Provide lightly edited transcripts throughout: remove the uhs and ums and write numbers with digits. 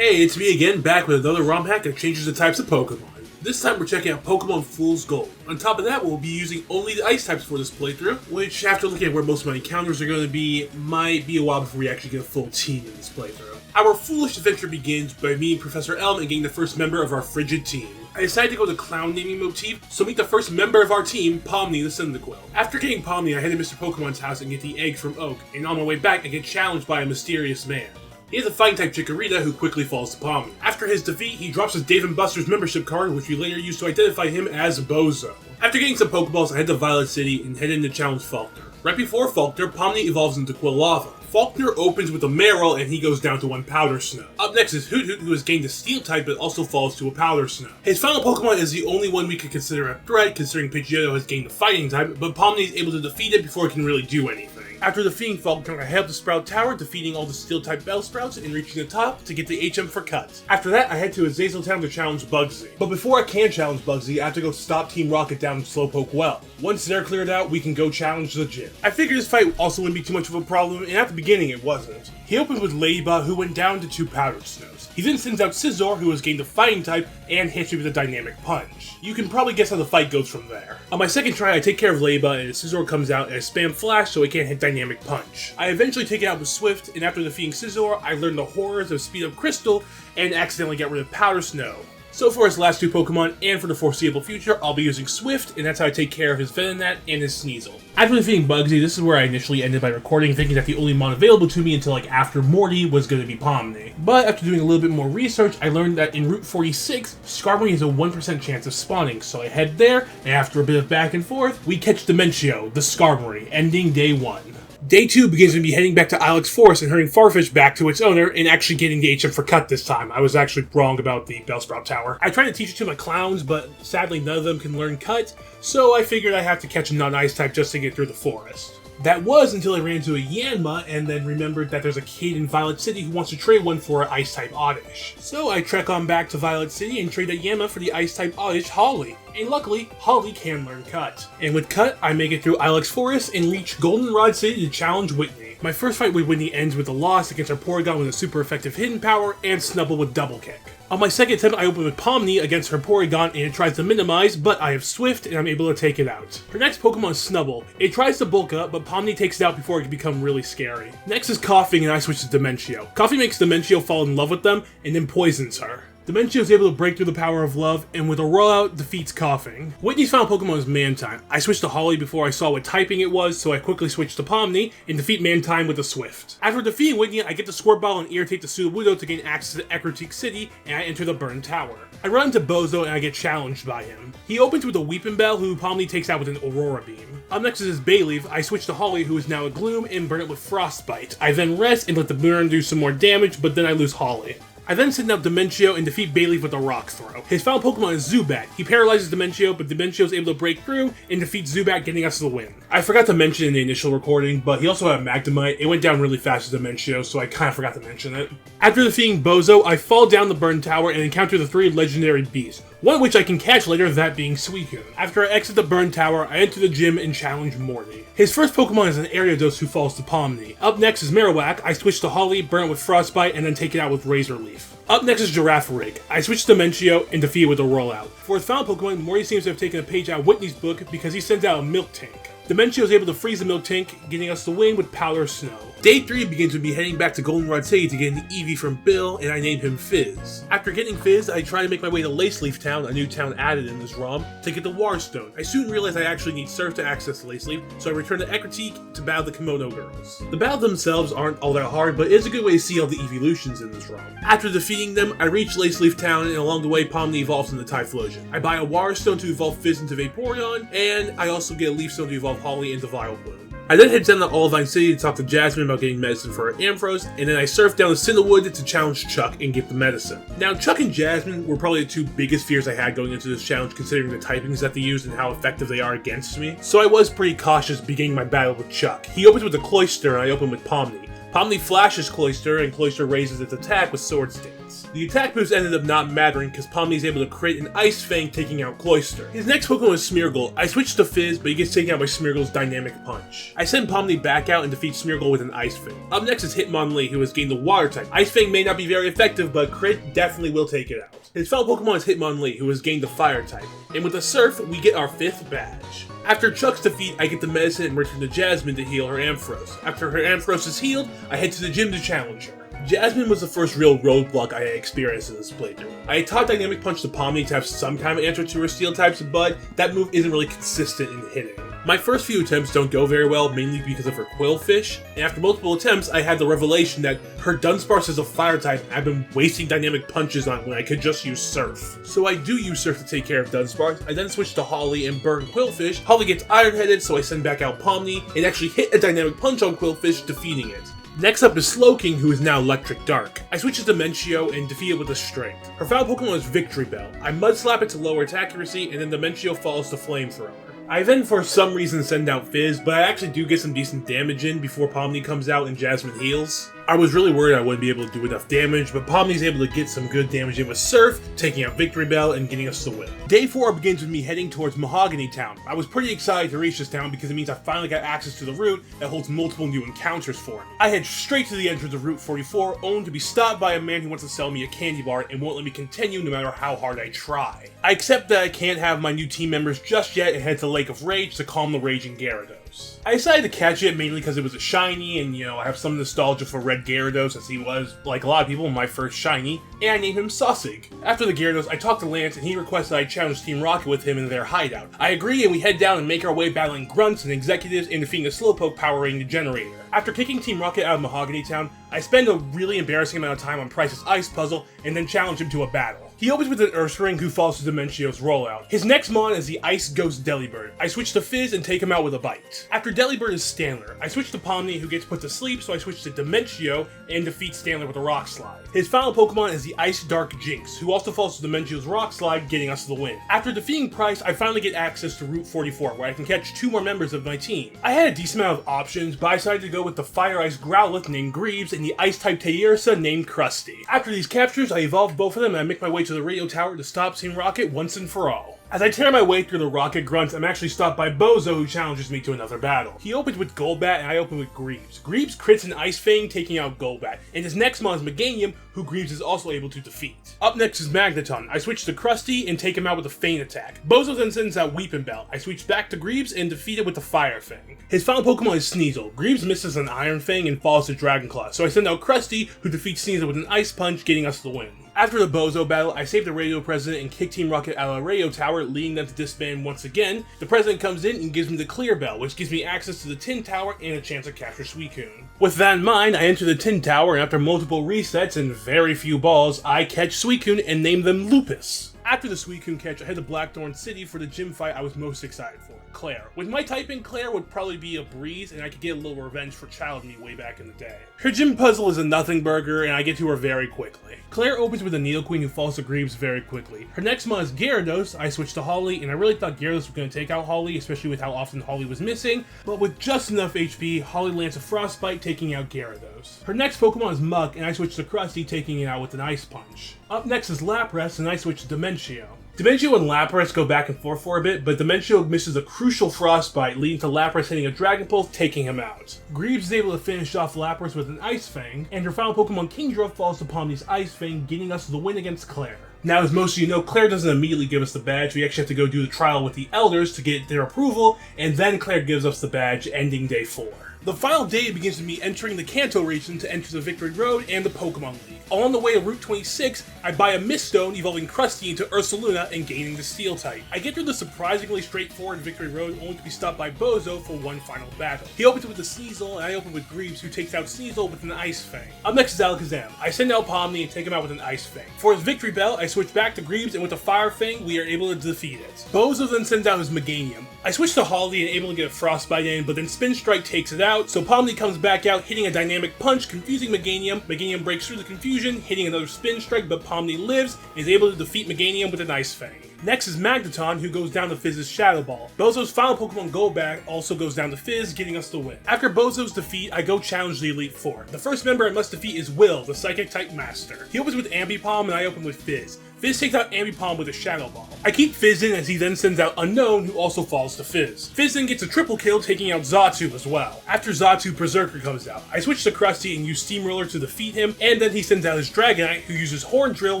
Hey, it's me again, back with another ROM hack that changes the types of Pokemon. This time we're checking out Pokemon Fool's Gold. On top of that, we'll be using only the Ice types for this playthrough, which, after looking at where most of my encounters are going to be, might be a while before we actually get a full team in this playthrough. Our foolish adventure begins by meeting Professor Elm and getting the first member of our frigid team. I decided to go with the clown naming motif, so meet the first member of our team, Pomni the Cyndaquil. After getting Pomni, I head to Mr. Pokemon's house and get the egg from Oak, and on my way back I get challenged by a mysterious man. He is a Fighting-type Chikorita who quickly falls to Pomni. After his defeat, he drops his Dave & Buster's membership card, which we later use to identify him as Bozo. After getting some Pokeballs, I head to Violet City and head in to challenge Faulkner. Right before Faulkner, Pomni evolves into Quilava. Faulkner opens with a Marill and he goes down to one Powder Snow. Up next is Hoot Hoot, who has gained a Steel type but also falls to a Powder Snow. His final Pokemon is the only one we could consider a threat, considering Pidgeotto has gained a Fighting type, but Pomni is able to defeat it before it can really do anything. After defeating Faulkner, I head up to Sprout Tower, defeating all the Steel-type Bellsprouts and reaching the top to get the HM for Cut. After that, I head to Azazel Town to challenge Bugsy. But before I can challenge Bugsy, I have to go stop Team Rocket down in Slowpoke Well. Once they're cleared out, we can go challenge the gym. I figured this fight also wouldn't be too much of a problem, and at the beginning it wasn't. He opens with Ladybug, who went down to 2 Powdered Snows. He then sends out Scizor, who has gained a Fighting type, and hits me with a Dynamic Punch. You can probably guess how the fight goes from there. On my second try, I take care of Ladybug, and Scizor comes out and I spam Flash so it can't hit Dynamic Punch. I eventually take it out with Swift, and after defeating Scizor, I learn the horrors of Speed Up Crystal, and accidentally get rid of Powder Snow. So for his last 2 Pokemon, and for the foreseeable future, I'll be using Swift, and that's how I take care of his Venonat and his Sneasel. After defeating Bugsy, this is where I initially ended by recording, thinking that the only mon available to me until after Morty was going to be Pomni. But after doing a little bit more research, I learned that in Route 46, Skarmory has a 1% chance of spawning, so I head there, and after a bit of back and forth, we catch Dimentio, the Skarmory, ending day 1. Day 2 begins with me heading back to Ilex Forest and herding Farfetch back to its owner and actually getting the HM for Cut this time. I was actually wrong about the Bellsprout Tower. I tried to teach it to my clowns, but sadly none of them can learn Cut, so I figured I have to catch a non-ice type just to get through the forest. That was until I ran into a Yanma and then remembered that there's a kid in Violet City who wants to trade one for an Ice-type Oddish. So I trek on back to Violet City and trade a Yanma for the Ice-type Oddish Holly. And luckily, Holly can learn Cut. And with Cut, I make it through Ilex Forest and reach Goldenrod City to challenge Whitney. My first fight with Whitney ends with a loss against our Porygon with a super effective Hidden Power and Snubbull with Double Kick. On my second attempt, I open with Pomni against her Porygon and it tries to minimize, but I have Swift and I'm able to take it out. Her next Pokemon is Snubbull. It tries to bulk up, but Pomni takes it out before it can become really scary. Next is Coughing and I switch to Dimentio. Coughing makes Dimentio fall in love with them and then poisons her. Dimentio is able to break through the power of love, and with a rollout, defeats Coughing. Whitney's final Pokemon is Mantine. I switched to Holly before I saw what typing it was, so I quickly switched to Pomni and defeat Mantine with a Swift. After defeating Whitney, I get the Squirt Ball and irritate the Sudowoodo to gain access to Ecruteak City, and I enter the Burn Tower. I run into Bozo and I get challenged by him. He opens with a Weeping Bell, who Pomni takes out with an Aurora Beam. Up next is his Bayleaf. I switch to Holly, who is now a Gloom, and burn it with Frostbite. I then rest and let the burn do some more damage, but then I lose Holly. I then send out Dimentio and defeat Bayleaf with a Rock Throw. His final Pokemon is Zubat. He paralyzes Dimentio, but Dimentio is able to break through and defeat Zubat, getting us the win. I forgot to mention in the initial recording, but he also had Magnemite. It went down really fast with Dimentio, so I kind of forgot to mention it. After defeating Bozo, I fall down the Burn Tower and encounter the 3 legendary beasts, one of which I can catch later, that being Suicune. After I exit the Burn Tower, I enter the gym and challenge Morty. His first Pokemon is an Ariados who falls to Pomni. Up next is Marowak. I switch to Holly, burn it with Frostbite, and then take it out with Razor Leaf. Up next is Girafarig. I switch to Dimentio and defeat it with a Rollout. For his final Pokemon, Morty seems to have taken a page out of Whitney's book because he sends out a Milk Tank. Dimentio is able to freeze the Milk Tank, getting us the win with Powder Snow. Day 3 begins with me heading back to Goldenrod City to get an Eevee from Bill, and I name him Fizz. After getting Fizz, I try to make my way to Laceleaf Town, a new town added in this ROM, to get the Warstone. I soon realize I actually need Surf to access Laceleaf, so I return to Ecruteak to battle the Kimono Girls. The battles themselves aren't all that hard, but it is a good way to see all the evolutions in this ROM. After defeating them, I reach Laceleaf Town, and along the way, Pomni evolves into Typhlosion. I buy a Warstone to evolve Fizz into Vaporeon, and I also get a Leaf Stone to evolve Holly into Vileplume. I then head down to Olivine City to talk to Jasmine about getting medicine for her Ampharos, and then I surf down to Cinderwood to challenge Chuck and get the medicine. Now, Chuck and Jasmine were probably the 2 biggest fears I had going into this challenge, considering the typings that they use and how effective they are against me, so I was pretty cautious beginning my battle with Chuck. He opens with a Cloyster and I open with Pomni. Pomni flashes Cloyster, and Cloyster raises its attack with Sword Sting. hits. The attack boost ended up not mattering because Pomni is able to crit an Ice Fang, taking out Cloyster. His next Pokemon is Smeargle. I switched to Fizz, but he gets taken out by Smeargle's Dynamic Punch. I send Pomni back out and defeat Smeargle with an Ice Fang. Up next is Hitmonlee, who has gained the Water type. Ice Fang may not be very effective, but crit definitely will take it out. His final Pokemon is Hitmonlee, who has gained the Fire type. And with the Surf, we get our 5th badge. After Chuck's defeat, I get the medicine and return to Jasmine to heal her Ampharos. After her Ampharos is healed, I head to the gym to challenge her. Jasmine was the first real roadblock I had experienced in this playthrough. I had taught Dynamic Punch to Pomni to have some kind of answer to her Steel types, but that move isn't really consistent in hitting. My first few attempts don't go very well, mainly because of her Quillfish, and after multiple attempts, I had the revelation that her Dunsparce is a Fire type and I've been wasting Dynamic Punches on when I could just use Surf. So I do use Surf to take care of Dunsparce. I then switch to Holly and burn Quillfish. Holly gets Iron-Headed, so I send back out Pomni and actually hit a Dynamic Punch on Quillfish, defeating it. Next up is Slowking, who is now Electric Dark. I switch to Dimentio and defeat it with a Strength. Her final Pokemon is Victory Bell. I Mud Slap it to lower its accuracy, and then Dimentio falls to Flamethrower. I then for some reason send out Fizz, but I actually do get some decent damage in before Pomni comes out and Jasmine heals. I was really worried I wouldn't be able to do enough damage, but Pomni's able to get some good damage in with Surf, taking out Victory Bell and getting us the win. Day 4 begins with me heading towards Mahogany Town. I was pretty excited to reach this town because it means I finally got access to the route that holds multiple new encounters for me. I head straight to the entrance of Route 44, only to be stopped by a man who wants to sell me a candy bar and won't let me continue no matter how hard I try. I accept that I can't have my new team members just yet and head to Lake of Rage to calm the raging Gyarados. I decided to catch it mainly because it was a shiny and, I have some nostalgia for Red Gyarados as he was, like a lot of people, my first shiny, and I named him Sausage. After the Gyarados, I talked to Lance and he requested I challenge Team Rocket with him in their hideout. I agree and we head down and make our way battling grunts and executives and defeating a Slowpoke Power Rating Generator. After kicking Team Rocket out of Mahogany Town, I spend a really embarrassing amount of time on Price's Ice Puzzle and then challenge him to a battle. He opens with an Ursaring who falls to Dimentio's rollout. His next mon is the Ice Ghost Delibird. I switch to Fizz and take him out with a bite. After Delibird is Stanler. I switch to Pomni who gets put to sleep, so I switch to Dimentio and defeat Stanler with a Rock Slide. His final Pokemon is the Ice Dark Jinx, who also falls to Dimentio's Rock Slide, getting us the win. After defeating Price, I finally get access to Route 44, where I can catch 2 more members of my team. I had a decent amount of options, but I decided to go with the Fire Ice Growlithe named Greaves and the Ice-type Teirsa named Krusty. After these captures, I evolve both of them and I make my way to the radio tower to stop Team Rocket once and for all. As I tear my way through the Rocket Grunts, I'm actually stopped by Bozo, who challenges me to another battle. He opens with Golbat and I open with Greaves. Greaves crits an Ice Fang, taking out Golbat, and his next mon is Meganium, who Greaves is also able to defeat. Up next is Magneton. I switch to Krusty and take him out with a Feint Attack. Bozo then sends out Weepinbell. I switch back to Greaves and defeat it with the Fire Fang. His final Pokemon is Sneasel. Greaves misses an Iron Fang and falls to Dragon Claw, so I send out Krusty, who defeats Sneasel with an Ice Punch, getting us the win. After the Bozo battle, I save the radio president and kick Team Rocket out of the radio tower, leading them to disband once again. The president comes in and gives me the Clear Bell, which gives me access to the Tin Tower and a chance to capture Suicune. With that in mind, I enter the Tin Tower, and after multiple resets and very few balls, I catch Suicune and name them Lupus. After the Suicune catch, I head to Blackthorn City for the gym fight I was most excited for, Claire. With my typing, Claire would probably be a breeze, and I could get a little revenge for Child Me way back in the day. Her gym puzzle is a nothing burger, and I get to her very quickly. Claire opens with a Nidoqueen who falls to Greaves very quickly. Her next mon is Gyarados. I switch to Holly, and I really thought Gyarados was going to take out Holly, especially with how often Holly was missing, but with just enough HP, Holly lands a Frostbite, taking out Gyarados. Her next Pokemon is Muk, and I switch to Krusty, taking it out with an Ice Punch. Up next is Lapras, and I switch to Dimentio. Dimentio and Lapras go back and forth for a bit, but Dimentio misses a crucial Frostbite, leading to Lapras hitting a Dragon Pulse, taking him out. Greaves is able to finish off Lapras with an Ice Fang, and her final Pokemon Kingdra falls to Pomni's Ice Fang, getting us the win against Claire. Now, as most of you know, Claire doesn't immediately give us the badge. We actually have to go do the trial with the Elders to get their approval, and then Claire gives us the badge, ending day 4. The final day begins with me entering the Kanto region to enter the Victory Road and the Pokemon League. Along the way to Route 26, I buy a Mist Stone, evolving Krusty into Ursaluna and gaining the Steel type. I get through the surprisingly straightforward Victory Road, only to be stopped by Bozo for one final battle. He opens with a Sneasel, and I open with Greaves, who takes out Sneasel with an Ice Fang. Up next is Alakazam. I send out Pomni and take him out with an Ice Fang. For his Victory Bell, I switch back to Greaves, and with a Fire Fang, we are able to defeat it. Bozo then sends out his Meganium. I switch to Holly and able to get a Frostbite in, but then Spin Strike takes it out, out, so Pomni comes back out, hitting a dynamic punch, confusing Meganium. Meganium breaks through the confusion, hitting another spin strike, but Pomni lives and is able to defeat Meganium with an Ice Fang. Next is Magneton, who goes down to Fizz's Shadow Ball. Bozo's final Pokemon Golbat also goes down to Fizz, getting us the win. After Bozo's defeat, I go challenge the Elite Four. The first member I must defeat is Will, the Psychic-type Master. He opens with Ambipom and I open with Fizz. Fizz takes out Ambipom with a Shadow Ball. I keep Fizz in as he then sends out Unknown, who also falls to Fizz. Fizz then gets a triple kill, taking out Xatu as well. After Xatu, Berserker comes out. I switch to Krusty and use Steamroller to defeat him, and then he sends out his Dragonite, who uses Horn Drill,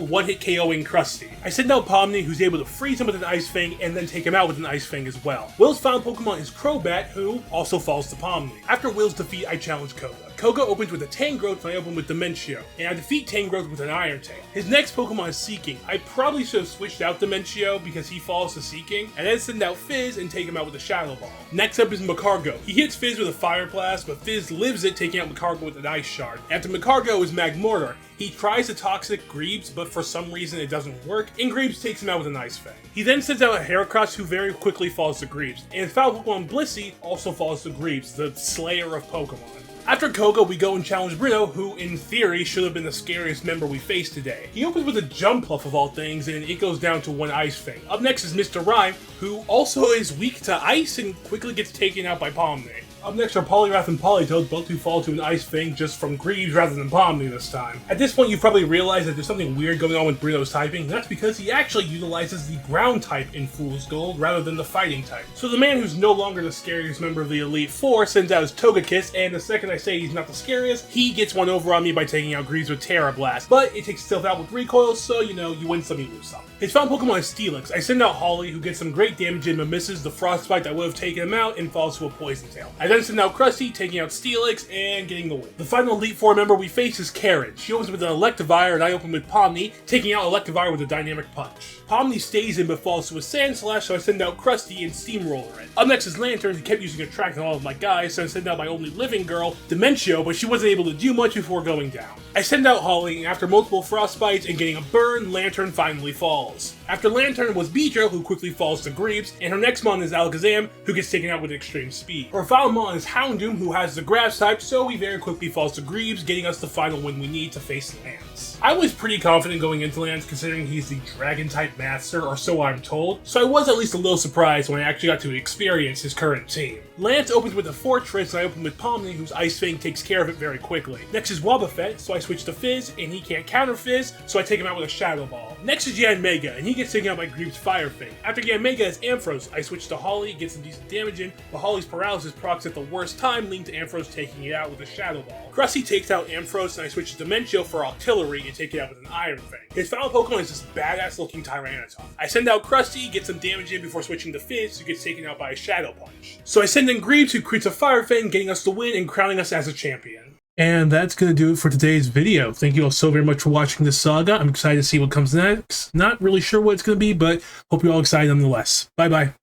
one-hit KOing Krusty. I send out Pomni, who's able to freeze him with an Ice Fang, and then take him out with an Ice Fang as well. Will's final Pokemon is Crobat, who also falls to Pomni. After Will's defeat, I challenge Koga. Koga opens with a Tangrowth and I open with Dimentio, and I defeat Tangrowth with an Iron Tank. His next Pokemon is Seeking. I probably should have switched out Dimentio because he falls to Seeking, and then send out Fizz and take him out with a Shadow Ball. Next up is Magcargo. He hits Fizz with a Fire Blast, but Fizz lives it, taking out Magcargo with an Ice Shard. After Magcargo is Magmortar. He tries to Toxic Greaves, but for some reason it doesn't work, and Greaves takes him out with an Ice Fang. He then sends out a Heracross, who very quickly falls to Greaves, and his final Pokemon Blissey also falls to Greaves, the Slayer of Pokemon. After Koga, we go and challenge Brito, who in theory should have been the scariest member we faced today. He opens with a Jumpluff of all things, and it goes down to one Ice Fang. Up next is Mr. Rhyme, who also is weak to ice and quickly gets taken out by Pomni. Up next are Poliwrath and Politoed, both who fall to an Ice Fang just from Greaves rather than Pomni this time. At this point, you've probably realized that there's something weird going on with Brito's typing, and that's because he actually utilizes the Ground type in Fool's Gold rather than the Fighting type. So the man who's no longer the scariest member of the Elite Four sends out his Togekiss, and the second I say he's not the scariest, he gets one over on me by taking out Greaves with Terra Blast. But it takes itself out with Recoil, so you know, you win some, you lose some. His final Pokemon is Steelix. I send out Holly, who gets some great damage in but misses the Frostbite that would have taken him out and falls to a Poison Tail. I then send out Krusty, taking out Steelix and getting the win. The final Elite Four member we face is Carriage. She opens with an Electivire and I open with Pomni, taking out Electivire with a Dynamic Punch. Pomni stays in but falls to a Sand Slash, so I send out Krusty and Steamroller it. Up next is Lantern, who kept using Attract on all of my guys, so I send out my only living girl, Dimentio, but she wasn't able to do much before going down. I send out Holly, and after multiple Frostbites and getting a burn, Lantern finally falls. After Lantern was Beedrill, who quickly falls to Greaves, and her next mon is Alakazam, who gets taken out with extreme speed. Her final mon is Houndoom, who has the Grass type, so he very quickly falls to Greaves, getting us the final win we need to face Lance. I was pretty confident going into Lance considering he's the Dragon type master, or so I'm told, so I was at least a little surprised when I actually got to experience his current team. Lance opens with a Fortress, and I open with Pomni, whose Ice Fang takes care of it very quickly. Next is Wobbuffet, so I switch to Fizz, and he can't counter Fizz, so I take him out with a Shadow Ball. Next is Yanmega, and he gets taken out by Greaves' Fire Fang. After Yanmega is Ampharos, I switch to Holly, get some decent damage in, but Holly's Paralysis procs at the worst time, leading to Ampharos taking it out with a Shadow Ball. Krusty takes out Ampharos, and I switch to Dimentio for Artillery and take it out with an Iron Fang. His final Pokemon is this badass looking Tyranitar. I send out Krusty, get some damage in before switching to Fizz, who gets taken out by a Shadow Punch. So I send in Greaves, who creates a Fire Fang, getting us the win and crowning us as a champion. And that's going to do it for today's video. Thank you all so very much for watching this saga. I'm excited to see what comes next. Not really sure what it's going to be, but hope you're all excited nonetheless. Bye-bye.